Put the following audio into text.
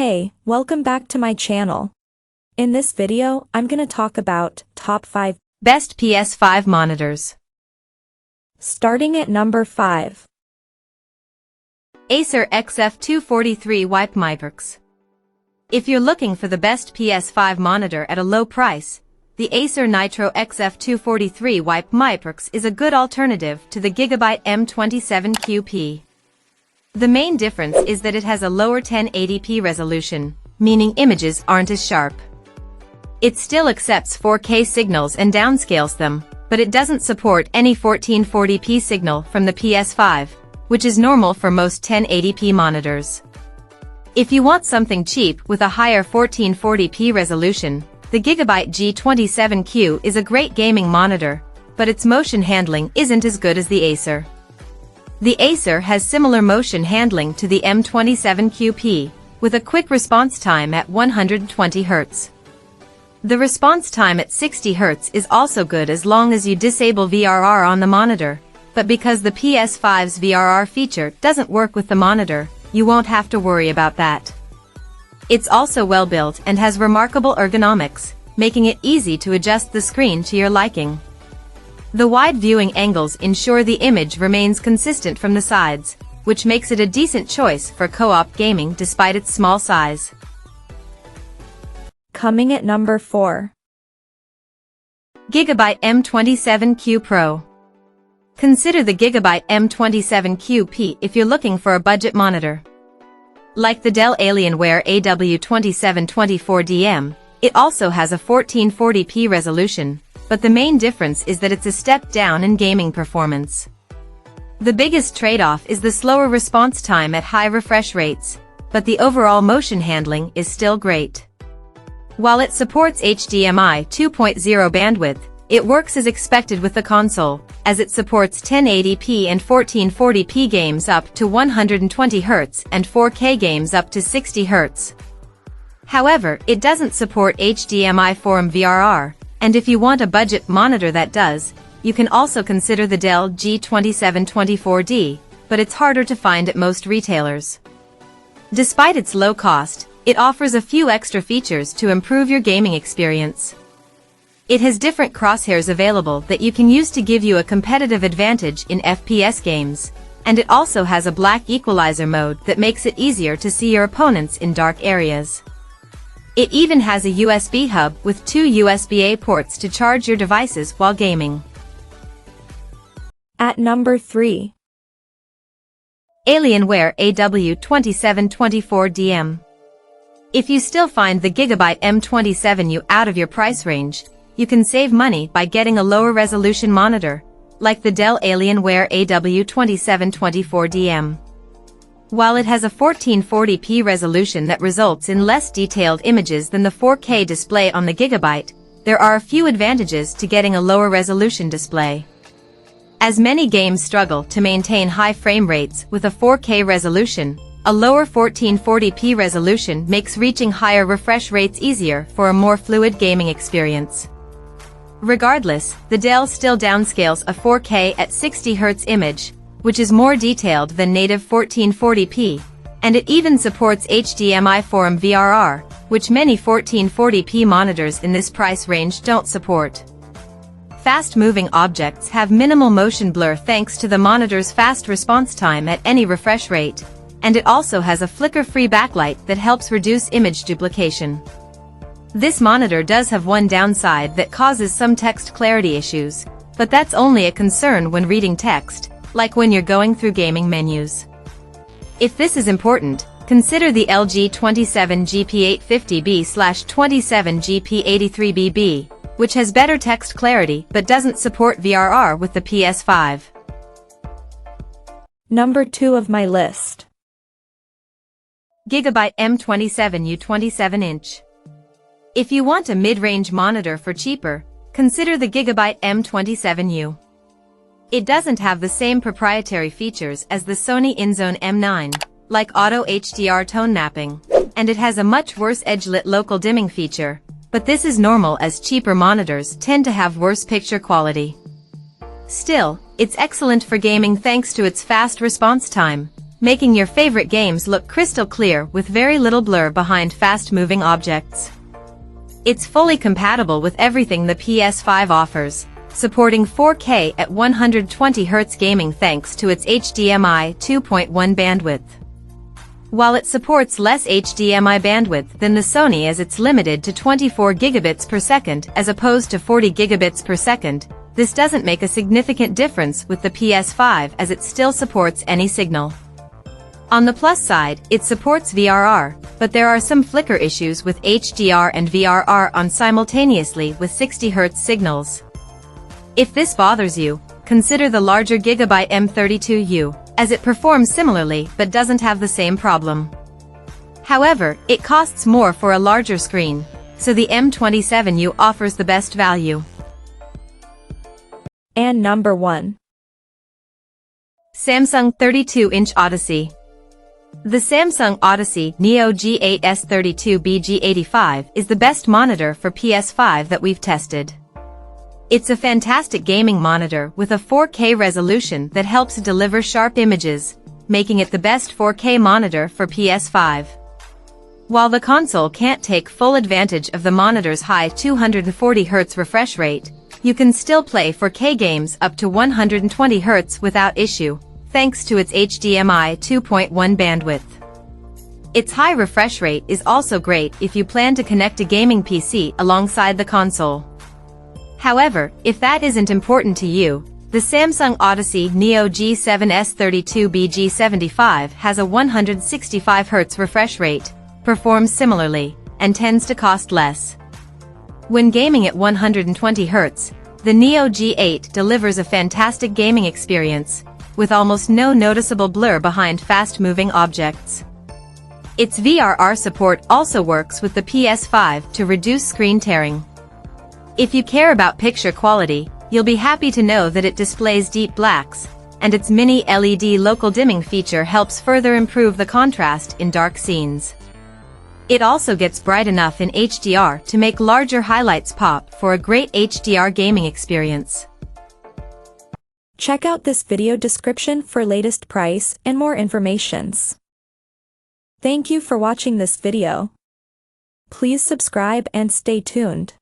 Hey, welcome back to my channel. In this video, I'm gonna talk about top 5 best PS5 monitors. Starting at number 5. Acer XF 243 Pbmiiprx. If you're looking for the best PS5 monitor at a low price, the Acer Nitro XF 243 Pbmiiprx is a good alternative to the Gigabyte M27QP. The main difference is that it has a lower 1080p resolution, meaning images aren't as sharp. It still accepts 4K signals and downscales them, but it doesn't support any 1440p signal from the PS5, which is normal for most 1080p monitors. If you want something cheap with a higher 1440p resolution, the Gigabyte G27Q is a great gaming monitor, but its motion handling isn't as good as the Acer. The Acer has similar motion handling to the M27QP, with a quick response time at 120 Hz. The response time at 60 Hz is also good as long as you disable VRR on the monitor, but because the PS5's VRR feature doesn't work with the monitor, you won't have to worry about that. It's also well built and has remarkable ergonomics, making it easy to adjust the screen to your liking. The wide viewing angles ensure the image remains consistent from the sides, which makes it a decent choice for co-op gaming despite its small size. Coming at number 4. Gigabyte M27QP Pro. Consider the Gigabyte M27QP if you're looking for a budget monitor. Like the Dell Alienware AW2724DM, it also has a 1440p resolution, but the main difference is that it's a step down in gaming performance. The biggest trade-off is the slower response time at high refresh rates, but the overall motion handling is still great. While it supports HDMI 2.0 bandwidth, it works as expected with the console, as it supports 1080p and 1440p games up to 120 Hz and 4K games up to 60 Hz. However, it doesn't support HDMI 4 VRR, and if you want a budget monitor that does, you can also consider the Dell G2724D, but it's harder to find at most retailers. Despite its low cost, it offers a few extra features to improve your gaming experience. It has different crosshairs available that you can use to give you a competitive advantage in FPS games, and it also has a black equalizer mode that makes it easier to see your opponents in dark areas. It even has a USB hub with 2 USB-A ports to charge your devices while gaming. At number 3. Alienware AW2724DM. If you still find the Gigabyte M27U out of your price range, you can save money by getting a lower resolution monitor, like the Dell Alienware AW2724DM. While it has a 1440p resolution that results in less detailed images than the 4K display on the Gigabyte, there are a few advantages to getting a lower resolution display. As many games struggle to maintain high frame rates with a 4K resolution, a lower 1440p resolution makes reaching higher refresh rates easier for a more fluid gaming experience. Regardless, the Dell still downscales a 4K at 60 Hz image, which is more detailed than native 1440p, and it even supports HDMI 4 VRR, which many 1440p monitors in this price range don't support. Fast-moving objects have minimal motion blur thanks to the monitor's fast response time at any refresh rate, and it also has a flicker-free backlight that helps reduce image duplication. This monitor does have one downside that causes some text clarity issues, but that's only a concern when reading text, like when you're going through gaming menus. If this is important, consider the LG 27G850B/27GP83BB, which has better text clarity but doesn't support VRR with the PS5. Number 2 of my list. Gigabyte M27U 27-inch. If you want a mid-range monitor for cheaper, consider the Gigabyte M27U. It doesn't have the same proprietary features as the Sony InZone M9, like Auto HDR tone mapping, and it has a much worse edge-lit local dimming feature, but this is normal as cheaper monitors tend to have worse picture quality. Still, it's excellent for gaming thanks to its fast response time, making your favorite games look crystal clear with very little blur behind fast-moving objects. It's fully compatible with everything the PS5 offers, supporting 4K at 120Hz gaming thanks to its HDMI 2.1 bandwidth. While it supports less HDMI bandwidth than the Sony as it's limited to 24 gigabits per second as opposed to 40 gigabits per second, this doesn't make a significant difference with the PS5 as it still supports any signal. On the plus side, it supports VRR, but there are some flicker issues with HDR and VRR on simultaneously with 60Hz signals. If this bothers you, consider the larger Gigabyte M27U, as it performs similarly but doesn't have the same problem. However, it costs more for a larger screen, so the M27U offers the best value. And number 1. Samsung 32-inch Odyssey. The Samsung Odyssey Neo G8S32BG85 is the best monitor for PS5 that we've tested. It's a fantastic gaming monitor with a 4K resolution that helps deliver sharp images, making it the best 4K monitor for PS5. While the console can't take full advantage of the monitor's high 240Hz refresh rate, you can still play 4K games up to 120Hz without issue, thanks to its HDMI 2.1 bandwidth. Its high refresh rate is also great if you plan to connect a gaming PC alongside the console. However, if that isn't important to you, the Samsung Odyssey Neo G7S32BG75 has a 165Hz refresh rate, performs similarly, and tends to cost less. When gaming at 120Hz, the Neo G8 delivers a fantastic gaming experience, with almost no noticeable blur behind fast-moving objects. Its VRR support also works with the PS5 to reduce screen tearing. If you care about picture quality, you'll be happy to know that it displays deep blacks, and its mini LED local dimming feature helps further improve the contrast in dark scenes. It also gets bright enough in HDR to make larger highlights pop for a great HDR gaming experience. Check out this video description for latest price and more informations. Thank you for watching this video. Please subscribe and stay tuned.